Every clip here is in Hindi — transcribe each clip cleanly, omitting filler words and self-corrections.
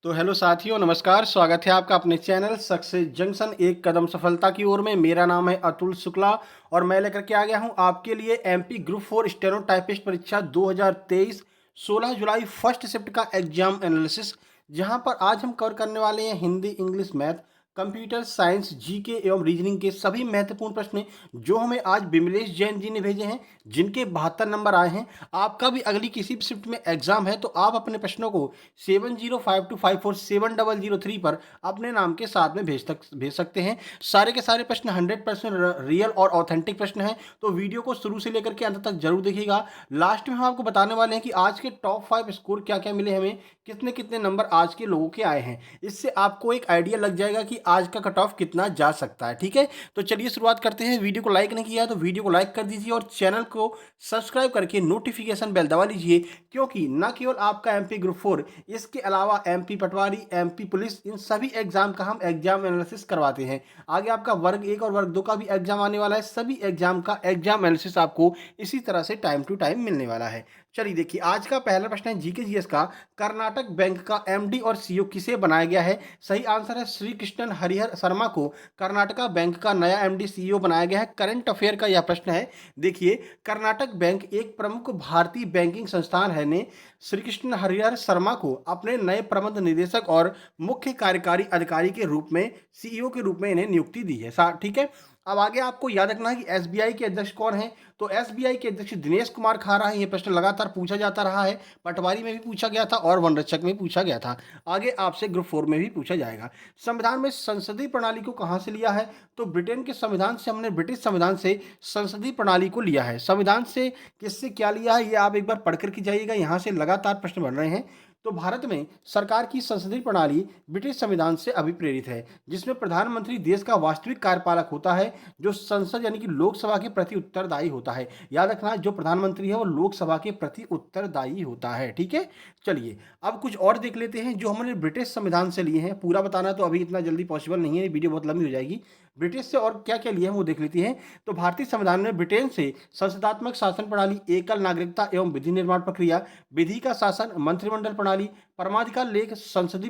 तो हेलो साथियों, नमस्कार। स्वागत है आपका अपने चैनल सक्सेस जंक्शन एक कदम सफलता की ओर में। मेरा नाम है अतुल शुक्ला और मैं लेकर के आ गया हूं आपके लिए एमपी ग्रुप 4 स्टेनो टाइपिस्ट परीक्षा 2023 16 जुलाई फर्स्ट शिफ्ट का एग्जाम एनालिसिस, जहां पर आज हम कवर करने वाले हैं Hindi, English, math, computer science, GK एवं रीजनिंग के सभी महत्वपूर्ण प्रश्न जो हमें आज बिमलेश जैन जी ने भेजे हैं, जिनके 72 नंबर आए हैं। आपका भी अगली किसी भी शिफ्ट में एग्जाम है तो आप अपने प्रश्नों को 7052547003 पर अपने नाम के साथ में भेज सकते हैं। सारे के सारे प्रश्न 100% रियल और ऑथेंटिक प्रश्न हैं, तो वीडियो को शुरू से लेकर के अंत तक जरूर देखिएगा। लास्ट में हम आपको बताने वाले हैं कि आज के टॉप 5 स्कोर क्या क्या मिले हमें, कितने कितने नंबर आज के लोगों के आए हैं। इससे आपको एक आइडिया लग जाएगा कि आज का कट ऑफ कितना जा सकता है। ठीक है, तो चलिए शुरुआत करते हैं। वीडियो को लाइक नहीं किया तो वीडियो को लाइक कर दीजिए और चैनल को सब्सक्राइब करके नोटिफिकेशन बेल दबा लीजिए, क्योंकि न केवल आपका एमपी ग्रुप 4, इसके अलावा एमपी पटवारी, एमपी पुलिस, इन सभी एग्जाम का हम एग्जाम एनालिसिस करवाते हैं। आगे आपका वर्ग 1 और वर्ग 2 का भी एग्जाम आने वाला है। सभी एग्जाम का एग्जाम एनालिसिस आपको इसी तरह से टाइम टू टाइम मिलने वाला है। चलिए देखिए, आज का पहला प्रश्न है जीके जीएस का। कर्नाटक बैंक का एमडी और सीईओ किसे बनाया गया है? सही आंसर है श्री कृष्णन हरिहर शर्मा को कर्नाटका बैंक का नया एमडी सीईओ बनाया गया है। करंट अफेयर का यह प्रश्न है। देखिए, कर्नाटक बैंक एक प्रमुख भारतीय बैंकिंग संस्थान है ने श्री कृष्ण हरिहर शर्मा को अपने नए प्रबंध निदेशक और मुख्य कार्यकारी अधिकारी के रूप में, सीईओ के रूप में इन्हें नियुक्ति दी है। ठीक है, अब आगे आपको याद रखना है कि एसबीआई के अध्यक्ष कौन है। तो एसबीआई के अध्यक्ष दिनेश कुमार खारा है। ये प्रश्न लगातार पूछा जाता रहा है, पटवारी में भी पूछा गया था और वनरक्षक में पूछा गया था। आगे आपसे ग्रुप 4 में भी पूछा जाएगा। संविधान में संसदीय प्रणाली को कहां से लिया है? तो ब्रिटेन के संविधान से हमने, ब्रिटिश संविधान से संसदीय प्रणाली को लिया है। संविधान से किससे क्या लिया है, ये आप एक बार पढ़ करके जाइएगा, यहाँ से लगातार प्रश्न बन रहे हैं। तो भारत में सरकार की संसदीय प्रणाली ब्रिटिश संविधान से अभिप्रेरित है, जिसमें प्रधानमंत्री देश का वास्तविक कार्यपालक होता है, जो संसद यानी कि लोकसभा के प्रति उत्तरदायी होता है। याद रखना, जो प्रधानमंत्री है वो लोकसभा के प्रति उत्तरदायी होता है। ठीक है, चलिए अब कुछ और देख लेते हैं जो हमने ब्रिटिश संविधान से लिए हैं। पूरा बताना तो अभी इतना जल्दी पॉसिबल नहीं है, वीडियो बहुत लंबी हो जाएगी। ब्रिटिश से और क्या क्या लिए हैं वो देख लेते हैं। तो भारतीय संविधान में ब्रिटेन से संसदात्मक शासन प्रणाली, एकल नागरिकता एवं विधि निर्माण प्रक्रिया, विधि का शासन, मंत्रिमंडल प्रणाली, परमाधिकार लेख, संसदीय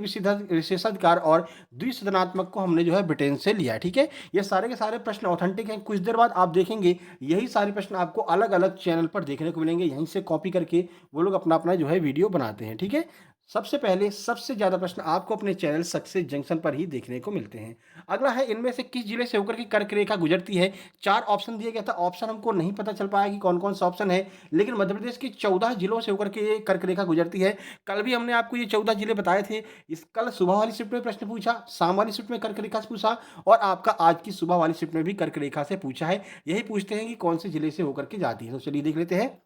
विशेषाधिकार और द्विसदनात्मक को हमने जो है ब्रिटेन से लिया है। ठीक है, ये सारे के सारे प्रश्न ऑथेंटिक हैं। कुछ देर बाद आप देखेंगे यही सारे प्रश्न आपको अलग अलग चैनल पर देखने को मिलेंगे। यहीं से कॉपी करके वो लोग अपना अपना जो है वीडियो बनाते हैं। ठीक है, सबसे पहले सबसे ज्यादा प्रश्न आपको अपने चैनल सक्सेस जंक्शन पर ही देखने को मिलते हैं। अगला है, इनमें से किस जिले से होकर के कर्क रेखा गुजरती है? 4 ऑप्शन दिए गए था। ऑप्शन हमको नहीं पता चल पाया कि कौन कौन सा ऑप्शन है, लेकिन मध्य प्रदेश के 14 जिलों से होकर के ये कर्क रेखा गुजरती है। कल भी हमने आपको ये 14 जिले बताए थे। इस कल सुबह वाली शिफ्ट में प्रश्न पूछा, शाम वाली शिफ्ट में कर्क रेखा से पूछा और आपका आज की सुबह वाली शिफ्ट में भी कर्क रेखा से पूछा है। यही पूछते हैं कि कौन से जिले से होकर के जाती है। तो चलिए देख लेते हैं।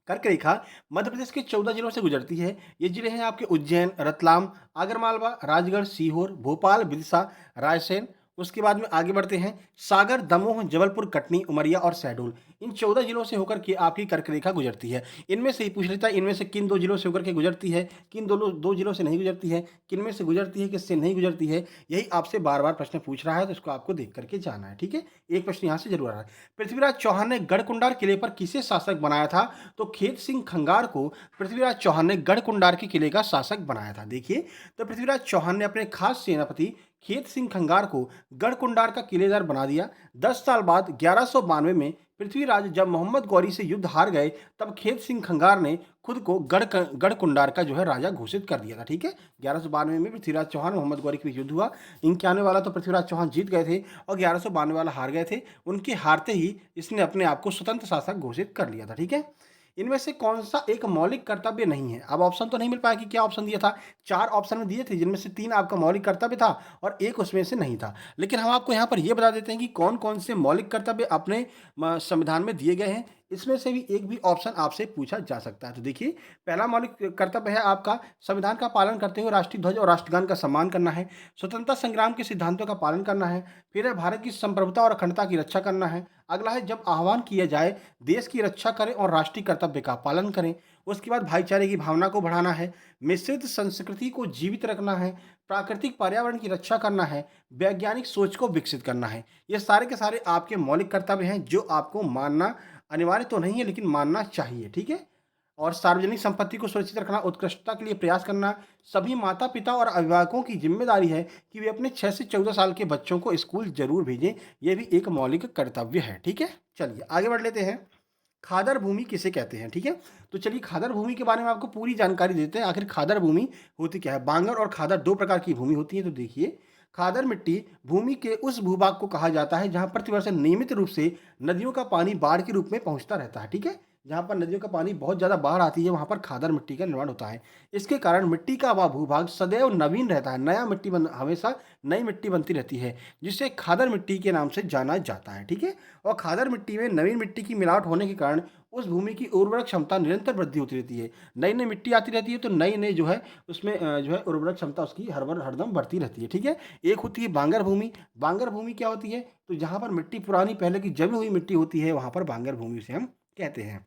कर्क रेखा मध्य प्रदेश के 14 जिलों से गुजरती है। ये जिले हैं आपके उज्जैन, रतलाम, आगरमालवा, राजगढ़, सीहोर, भोपाल, विदिशा, रायसेन। उसके बाद में आगे बढ़ते हैं, सागर, दमोह, जबलपुर, कटनी, उमरिया और शहडोल। इन 14 जिलों से होकर के आपकी कर्क रेखा गुजरती है। इनमें से ही पूछ लेता है, इनमें से किन 2 जिलों से होकर के गुजरती है, किन दोनों 2 जिलों से नहीं गुजरती है, किन में से गुजरती है, किससे नहीं गुजरती है। यही आपसे बार बार प्रश्न पूछ रहा है, तो इसको आपको देख करके जाना है। ठीक है, एक प्रश्न यहाँ से जरूर आ रहा है। पृथ्वीराज चौहान ने गढ़कुंडार किले पर किसे शासक बनाया था? तो खेत सिंह खंगार को पृथ्वीराज चौहान ने गढ़कुंडार के किले का शासक बनाया था। देखिए, तो पृथ्वीराज चौहान ने अपने खास सेनापति खेत सिंह खंगार को गढ़कुंडार का किलेदार बना दिया। 10 साल बाद 1192 में पृथ्वीराज जब मोहम्मद गौरी से युद्ध हार गए, तब खेत सिंह खंगार ने खुद को गढ़कुंडार का जो है राजा घोषित कर दिया था। ठीक है, 1192 में पृथ्वीराज चौहान मोहम्मद गौरी के बीच युद्ध हुआ। 91 वाला तो पृथ्वीराज चौहान जीत गए थे और 1192 वाला हार गए थे। उनके हारते ही इसने अपने आप को स्वतंत्र शासक घोषित कर लिया था। ठीक है, इनमें से कौन सा एक मौलिक कर्तव्य नहीं है? अब ऑप्शन तो नहीं मिल पाया कि क्या ऑप्शन दिया था। 4 ऑप्शन में दिए थे, जिनमें से 3 आपका मौलिक कर्तव्य था और एक उसमें से नहीं था। लेकिन हम आपको यहाँ पर यह बता देते हैं कि कौन कौन से मौलिक कर्तव्य अपने संविधान में दिए गए हैं। इसमें से भी एक भी ऑप्शन आपसे पूछा जा सकता है। तो देखिए, पहला मौलिक कर्तव्य है आपका संविधान का पालन करते हुए राष्ट्रीय ध्वज और राष्ट्रगान का सम्मान करना है, स्वतंत्रता संग्राम के सिद्धांतों का पालन करना है, फिर है भारत की संप्रभुता और अखंडता की रक्षा करना है। अगला है, जब आह्वान किया जाए देश की रक्षा करें और राष्ट्रीय कर्तव्य का पालन करें। उसके बाद भाईचारे की भावना को बढ़ाना है, मिश्रित संस्कृति को जीवित रखना है, प्राकृतिक पर्यावरण की रक्षा करना है, वैज्ञानिक सोच को विकसित करना है। ये सारे के सारे आपके मौलिक कर्तव्य हैं जो आपको मानना अनिवार्य तो नहीं है, लेकिन मानना चाहिए। ठीक है, और सार्वजनिक संपत्ति को सुरक्षित रखना, उत्कृष्टता के लिए प्रयास करना। सभी माता पिता और अभिभावकों की जिम्मेदारी है कि वे अपने 6 से 14 साल के बच्चों को स्कूल जरूर भेजें। यह भी एक मौलिक कर्तव्य है। ठीक है, चलिए आगे बढ़ लेते हैं। खादर भूमि किसे कहते हैं? ठीक है, तो चलिए खादर भूमि के बारे में आपको पूरी जानकारी देते हैं। आखिर खादर भूमि होती क्या है? बांगर और खादर दो प्रकार की भूमि होती है। तो देखिए, खादर मिट्टी भूमि के उस भूभाग को कहा जाता है जहां प्रतिवर्ष नियमित रूप से नदियों का पानी बाढ़ के रूप में पहुंचता रहता है। ठीक है, जहां पर नदियों का पानी बहुत ज्यादा बाढ़ आती है वहां पर खादर मिट्टी का निर्माण होता है। इसके कारण मिट्टी का वह भूभाग सदैव नवीन रहता है। नया मिट्टी हमेशा नई मिट्टी बनती रहती है, जिसे खादर मिट्टी के नाम से जाना जाता है। ठीक है, और खादर मिट्टी में नवीन मिट्टी की मिलावट होने के कारण उस भूमि की उर्वरक क्षमता निरंतर वृद्धि होती रहती है। नई नई मिट्टी आती रहती है तो नई नई जो है उसमें जो है उर्वरक क्षमता उसकी हरदम बढ़ती रहती है। ठीक है, एक होती है बांगर भूमि। बांगर भूमि क्या होती है? तो जहां पर मिट्टी पुरानी पहले की जमी हुई मिट्टी होती है वहां पर बांगर भूमि से हम कहते हैं।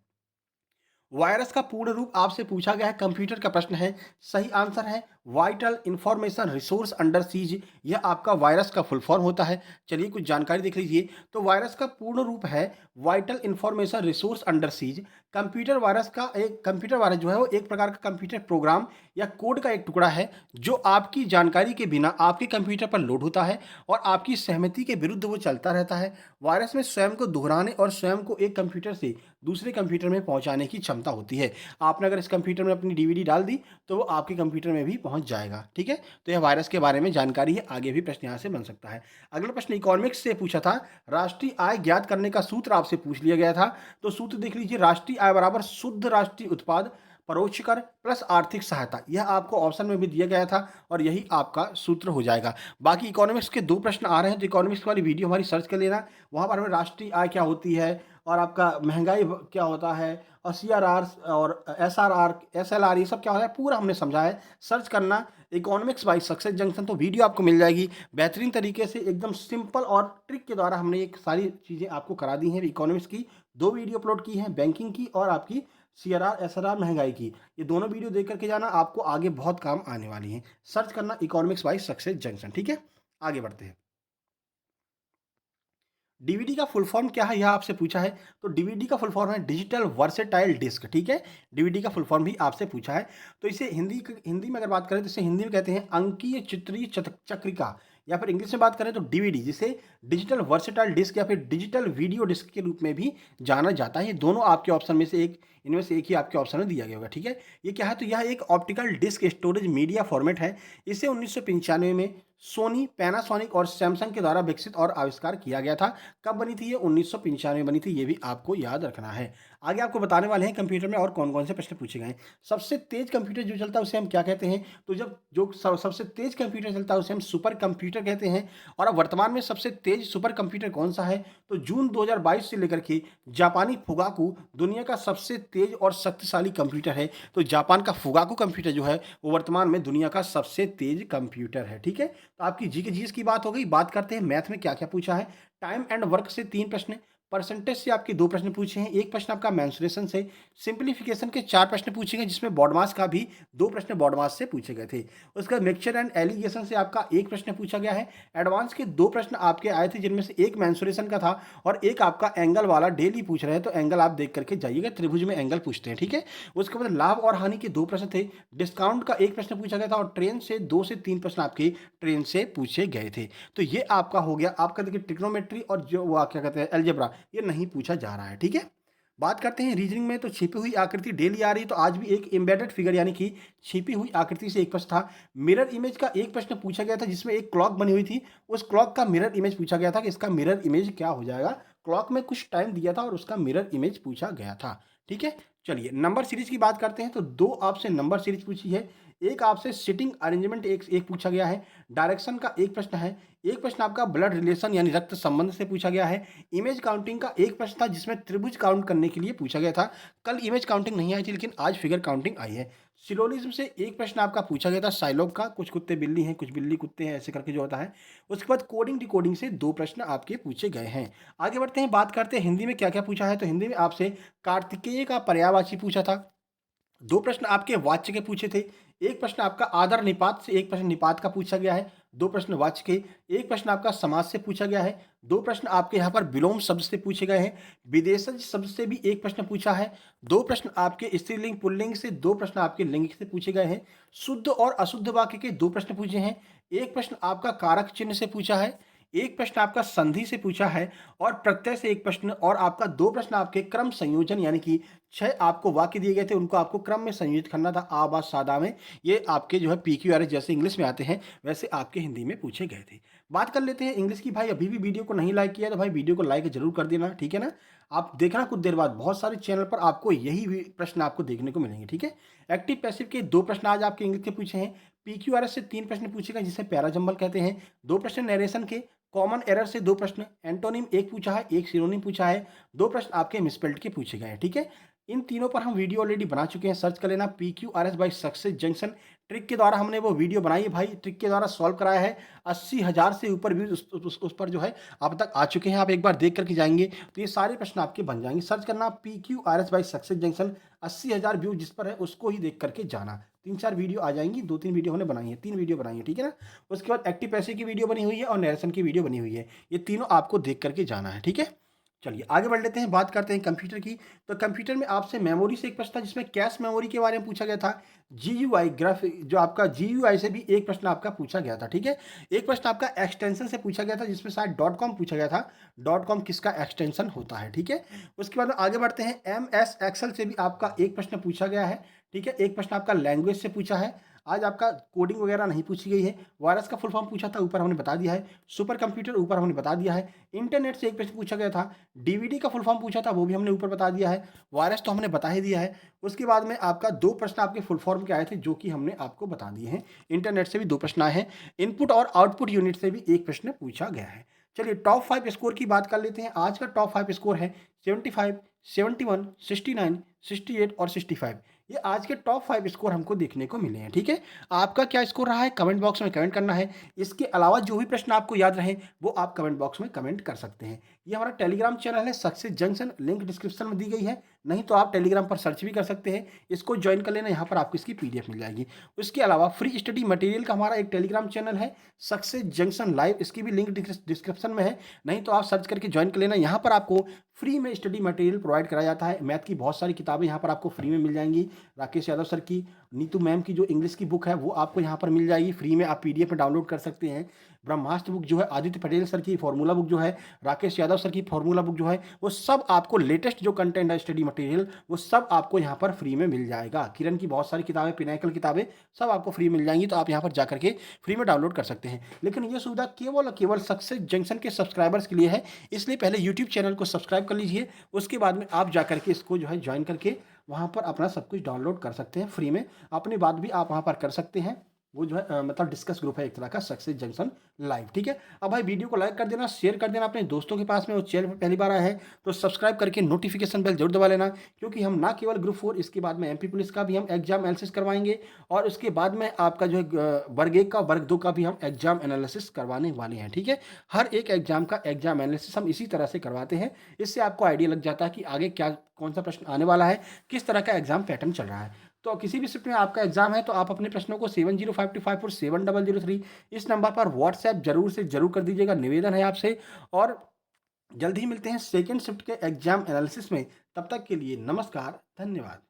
वायरस का पूर्ण रूप आपसे पूछा गया है, कंप्यूटर का प्रश्न है। सही आंसर है vital information resource under seize. यह आपका वायरस का फुल फॉर्म होता है। चलिए कुछ जानकारी देख लीजिए। तो वायरस का पूर्ण रूप है vital information resource under seize. Computer virus जो है वो एक प्रकार का कंप्यूटर प्रोग्राम या कोड का एक टुकड़ा है जो आपकी जानकारी के बिना आपके कंप्यूटर पर लोड होता है और आपकी सहमति के विरुद्ध वो चलता रहता है। वायरस में स्वयं को दोहराने और स्वयं को एक कंप्यूटर से दूसरे कंप्यूटर में पहुंचाने की क्षमता होती है। आपने अगर इस कंप्यूटर में अपनी डीवीडी डाल दी तो वो आपके कंप्यूटर में भी पहुंच जाएगा। ठीक है, तो यह वायरस के बारे में जानकारी है। आगे भी प्रश्न यहाँ से बन सकता है। अगला प्रश्न इकोनॉमिक्स से पूछा था। राष्ट्रीय आय ज्ञात करने का सूत्र आपसे पूछ लिया गया था। तो सूत्र देख लीजिए, राष्ट्रीय आय बराबर शुद्ध राष्ट्रीय उत्पाद परोक्ष कर प्लस आर्थिक सहायता। यह आपको ऑप्शन में भी दिया गया था और यही आपका सूत्र हो जाएगा। बाकी इकोनॉमिक्स के दो प्रश्न आ रहे हैं तो इकोनॉमिक्स वाली वीडियो हमारी सर्च कर लेना। वहां पर हमें राष्ट्रीय आय क्या होती है और आपका महंगाई क्या होता है और CRR और SRR SLR ये सब क्या होता है पूरा हमने समझा है। सर्च करना इकोनॉमिक्स बाय सक्सेस जंक्शन, तो वीडियो आपको मिल जाएगी। बेहतरीन तरीके से एकदम सिंपल और ट्रिक के द्वारा हमने ये सारी चीज़ें आपको करा दी हैं। इकोनॉमिक्स की दो वीडियो अपलोड की हैं, बैंकिंग की और आपकी CRR SRR महंगाई की। ये दोनों वीडियो देख करके जाना, आपको आगे बहुत काम आने वाली हैं। सर्च करना इकोनॉमिक्स बाय सक्सेस जंक्शन। ठीक है, आगे बढ़ते हैं। डीवीडी का फुल फॉर्म क्या है यह आपसे पूछा है। तो डीवीडी का फुल फॉर्म है डिजिटल वर्सेटाइल डिस्क। ठीक है, डीवीडी का फुल फॉर्म भी आपसे पूछा है। तो इसे हिंदी में अगर बात करें तो इसे हिंदी में कहते हैं अंकीय चित्रीय चक्रिका, या फिर इंग्लिश में बात करें तो डीवीडी, जिसे डिजिटल वर्सेटाइल डिस्क या फिर डिजिटल वीडियो डिस्क के रूप में भी जाना जाता है। ये दोनों आपके ऑप्शन में से एक, इनमें से एक ही आपके ऑप्शन में दिया गया होगा। ठीक है, ये क्या है? तो यह एक optical disk storage media format है। इसे 1995 में सोनी, पैनासोनिक और सैमसंग के द्वारा विकसित और आविष्कार किया गया था। कब बनी थी ये? 1995 में बनी थी। ये भी आपको याद रखना है। आगे आपको बताने वाले हैं कंप्यूटर में और कौन कौन से प्रश्न पूछे गए हैं। सबसे तेज कंप्यूटर जो चलता है उसे हम क्या कहते हैं? तो जब जो सबसे तेज कंप्यूटर चलता है उसे हम सुपर कंप्यूटर कहते हैं। और अब वर्तमान में सबसे तेज सुपर कंप्यूटर कौन सा है? तो जून 2022 से लेकर के जापानी फुगाकू दुनिया का सबसे तेज और शक्तिशाली कंप्यूटर है। तो जापान का फुगाकू कंप्यूटर जो है वो वर्तमान में दुनिया का सबसे तेज कंप्यूटर है। ठीक है, तो आपकी जीएस की बात हो गई। बात करते हैं मैथ में क्या क्या पूछा है। टाइम एंड वर्क से 3 प्रश्न, परसेंटेज से आपके 2 प्रश्न पूछे हैं, एक प्रश्न आपका मेंसुरेशन से, सिंप्लीफिकेशन के 4 प्रश्न पूछे गए जिसमें बॉडमास का भी 2 प्रश्न बॉडमास से पूछे गए थे। उसका मिक्सचर एंड एलिगेशन से आपका 1 प्रश्न पूछा गया है। एडवांस के 2 प्रश्न आपके आए थे जिनमें से एक मेंसुरेशन का था और एक आपका एंगल वाला डेली पूछ रहे हैं। तो एंगल आप देख करके जाइएगा, त्रिभुज में एंगल पूछते हैं। ठीक है, उसके बाद लाभ और हानि के 2 प्रश्न थे। डिस्काउंट का 1 प्रश्न पूछा गया था और ट्रेन से 2 से 3 प्रश्न आपके ट्रेन से पूछे गए थे। तो ये आपका हो गया। आपका देखिए ट्रिग्नोमेट्री और जो वो क्या कहते हैं अलजेब्रा, ये नहीं पूछा जा रहा है। ठीक है, बात करते हैं रीजनिंग में। तो छिपी हुई आकृति डेली आ रही है, तो आज भी एक एम्बेडेड फिगर यानी कि छिपी हुई आकृति से एक प्रश्न था। मिरर इमेज का एक प्रश्न पूछा गया था जिसमें एक क्लॉक बनी हुई थी। उस क्लॉक का मिरर इमेज पूछा गया था कि इसका मिरर इमेज क्या हो जाएगा। क्लॉक में कुछ टाइम दिया था और उसका मिरर इमेज पूछा गया था। ठीक है, चलिए नंबर सीरीज की बात करते हैं। तो 2 आपसे नंबर सीरीज पूछी है, एक आपसे सिटिंग अरेंजमेंट एक पूछा गया है। डायरेक्शन का 1 प्रश्न है, एक प्रश्न आपका ब्लड रिलेशन यानी रक्त संबंध से पूछा गया है। इमेज काउंटिंग का 1 प्रश्न था जिसमें त्रिभुज काउंट करने के लिए पूछा गया था। कल इमेज काउंटिंग नहीं आई थी लेकिन आज फिगर काउंटिंग आई है। सिलोजिज्म से 1 प्रश्न आपका पूछा गया था। साइलोग का कुछ कुत्ते बिल्ली हैं, कुछ बिल्ली कुत्ते हैं, ऐसे करके जो होता है। उसके बाद कोडिंग डिकोडिंग से 2 प्रश्न आपके पूछे गए हैं। आगे बढ़ते हैं, बात करते हैं हिंदी में क्या क्या पूछा है। तो हिंदी में आपसे कार्तिकेय का पर्यायवाची पूछा था। 2 प्रश्न आपके वाच्य के पूछे थे। एक प्रश्न आपका आदर निपात से, एक प्रश्न निपात का पूछा गया है। 2 प्रश्न वाच्य के, 1 प्रश्न आपका समास से पूछा गया है, 2 प्रश्न आपके यहाँ पर विलोम शब्द से पूछे गए हैं, विदेशज शब्द से भी 1 प्रश्न पूछा है, 2 प्रश्न आपके स्त्रीलिंग पुल्लिंग से, 2 प्रश्न आपके लिंग से पूछे गए हैं, शुद्ध और अशुद्ध वाक्य के 2 प्रश्न पूछे हैं, 1 प्रश्न आपका कारक चिन्ह से पूछा है, 1 प्रश्न आपका संधि से पूछा है और प्रत्यय से 1 प्रश्न और आपका 2 प्रश्न आपके क्रम संयोजन यानी कि 6 आपको वाक्य दिए गए थे, उनको आपको क्रम में संयोजित करना था आ, बा, सादा में। ये आपके जो है पीक्यूआरएस जैसे इंग्लिश में आते हैं, वैसे आपके हिंदी में पूछे गए थे। बात कर लेते हैं इंग्लिश की। भाई अभी भी वीडियो को नहीं लाइक किया तो भाई वीडियो को लाइक ज़रूर कर देना, ठीक है ना? आप देखना कुछ देर बाद बहुत सारे चैनल पर आपको यही प्रश्न आपको देखने को मिलेंगे, ठीक है? एक्टिव पैसिव के 2 प्रश्न आज आपके इंग्लिश के पूछे हैं, पीक्यूआरएस से 3 प्रश्न पूछे गए जिसे पैराजंबल कहते हैं, 2 प्रश्न नरेशन के, कॉमन एरर से 2 प्रश्न, एंटोनिम 1 पूछा है, 1 सिनोनिम पूछा है, 2 प्रश्न आपके मिसस्पेल्ड के पूछे गए हैं, ठीक है? इन तीनों पर हम वीडियो ऑलरेडी बना चुके हैं, सर्च कर लेना PQRS by success junction. Trick के द्वारा हमने वो वीडियो बनाई है भाई, ट्रिक के द्वारा सॉल्व कराया है, 80,000 से ऊपर व्यूज उस पर जो है अब तक आ चुके हैं। आप एक बार देख करके जाएंगे तो ये सारे प्रश्न आपके बन जाएंगे। सर्च करना PQRS by success junction, 80,000 view जिस पर है उसको ही देख करके जाना। 3-4 वीडियो आ जाएंगी, 2-3 वीडियो हमने बनाई है, 3 वीडियो बनाई है, ठीक है ना? उसके बाद एक्टिव पैसे की वीडियो बनी हुई है और नरेशन की वीडियो बनी हुई है, ये तीनों आपको देख करके जाना है, ठीक है? चलिए आगे बढ़ लेते हैं, बात करते हैं कंप्यूटर की। तो कंप्यूटर में आपसे मेमोरी से एक प्रश्न था जिसमें कैश मेमोरी के बारे में पूछा गया था, जीयूआई ग्राफिक जो आपका जीयूआई से भी एक प्रश्न आपका पूछा गया था, ठीक है? एक प्रश्न आपका एक्सटेंशन से पूछा गया था जिसमें शायद डॉट कॉम पूछा गया था, डॉट कॉम किसका एक्सटेंशन होता है, ठीक है? उसके बाद में आगे बढ़ते हैं, एम एस एक्सेल से भी आपका एक प्रश्न पूछा गया है, ठीक है? एक प्रश्न आपका लैंग्वेज से पूछा है। आज आपका कोडिंग वगैरह नहीं पूछी गई है। वायरस का फुल फॉर्म पूछा था, ऊपर हमने बता दिया है। सुपर कंप्यूटर ऊपर हमने बता दिया है। इंटरनेट से एक प्रश्न पूछा गया था। डीवीडी का फुल फॉर्म पूछा था, वो भी हमने ऊपर बता दिया है। वायरस तो हमने बता ही दिया है। उसके बाद में आपका 2 प्रश्न आपके फुल फॉर्म के आए थे जो कि हमने आपको बता दिए हैं। इंटरनेट से भी 2 प्रश्न आए हैं। इनपुट और आउटपुट यूनिट से भी एक प्रश्न पूछा गया है। चलिए टॉप 5 स्कोर की बात कर लेते हैं। आज का टॉप 5 स्कोर है 75, 71, 69, 68 और 65। ये आज के टॉप 5 स्कोर हमको देखने को मिले हैं, ठीक है? आपका क्या स्कोर रहा है कमेंट बॉक्स में कमेंट करना है। इसके अलावा जो भी प्रश्न आपको याद रहे वो आप कमेंट बॉक्स में कमेंट कर सकते हैं। ये हमारा टेलीग्राम चैनल है सक्सेस जंक्शन, लिंक डिस्क्रिप्शन में दी गई है, नहीं तो आप टेलीग्राम पर सर्च भी कर सकते हैं। इसको ज्वाइन कर लेना, यहाँ पर आपको इसकी पीडीएफ मिल जाएगी। उसके अलावा फ्री स्टडी मटेरियल का हमारा एक टेलीग्राम चैनल है सक्सेस जंक्शन लाइव, इसकी भी लिंक डिस्क्रिप्शन में है, नहीं तो आप सर्च करके ज्वाइन कर लेना। यहाँ पर आपको फ्री में स्टडी मटेरियल प्रोवाइड कराया जाता है। मैथ की बहुत सारी किताबें यहाँ पर आपको फ्री में मिल जाएंगी। राकेश यादव सर की, नीतू मैम की जो इंग्लिश की बुक है वो आपको यहाँ पर मिल जाएगी फ्री में, आप पीडीएफ में डाउनलोड कर सकते हैं। ब्रह्मास्त्र बुक जो है आदित्य पटेल सर की, फॉर्मूला बुक जो है राकेश यादव सर की, फॉर्मूला बुक जो है वो सब आपको लेटेस्ट जो कंटेंट है स्टडी मटेरियल वो सब आपको यहाँ पर फ्री में मिल जाएगा। किरण की बहुत सारी किताबें, पिनाकल किताबें सब आपको फ्री मिल जाएंगी, तो आप यहाँ पर जाकर के फ्री में डाउनलोड कर सकते हैं। लेकिन ये सुविधा केवल और केवल सक्सेस जंक्शन के सब्सक्राइबर्स के लिए है, इसलिए पहले यूट्यूब चैनल को सब्सक्राइब कर लीजिए, उसके बाद में आप जाकर के इसको जो है ज्वाइन करके वहाँ पर अपना सब कुछ डाउनलोड कर सकते हैं फ्री में। अपनी बात भी आप वहाँ पर कर सकते हैं। वो जो है मतलब डिस्कस ग्रुप है एक तरह का सक्सेस जंक्शन लाइव, ठीक है? अब भाई वीडियो को लाइक कर देना, शेयर कर देना अपने दोस्तों के पास में। वो चैनल पर पहली बार आया है तो सब्सक्राइब करके नोटिफिकेशन बेल जरूर दबा लेना, क्योंकि हम ना केवल ग्रुप 4, इसके बाद में एमपी पुलिस का भी हम एग्जाम एनालिसिस करवाएंगे और उसके बाद में आपका जो है वर्ग 1 का वर्ग 2 का भी हम एग्जाम एनालिसिस करवाने वाले हैं, ठीक है? हर एक एग्जाम का एग्जाम एनालिसिस हम इसी तरह से करवाते हैं। इससे आपको आइडिया लग जाता है कि आगे क्या कौन सा प्रश्न आने वाला है, किस तरह का एग्जाम पैटर्न चल रहा है। तो किसी भी शिफ्ट में आपका एग्जाम है तो आप अपने प्रश्नों को 7052547003 इस नंबर पर व्हाट्सएप जरूर से जरूर कर दीजिएगा, निवेदन है आपसे। और जल्द ही मिलते हैं सेकेंड शिफ्ट के एग्जाम एनालिसिस में। तब तक के लिए नमस्कार, धन्यवाद।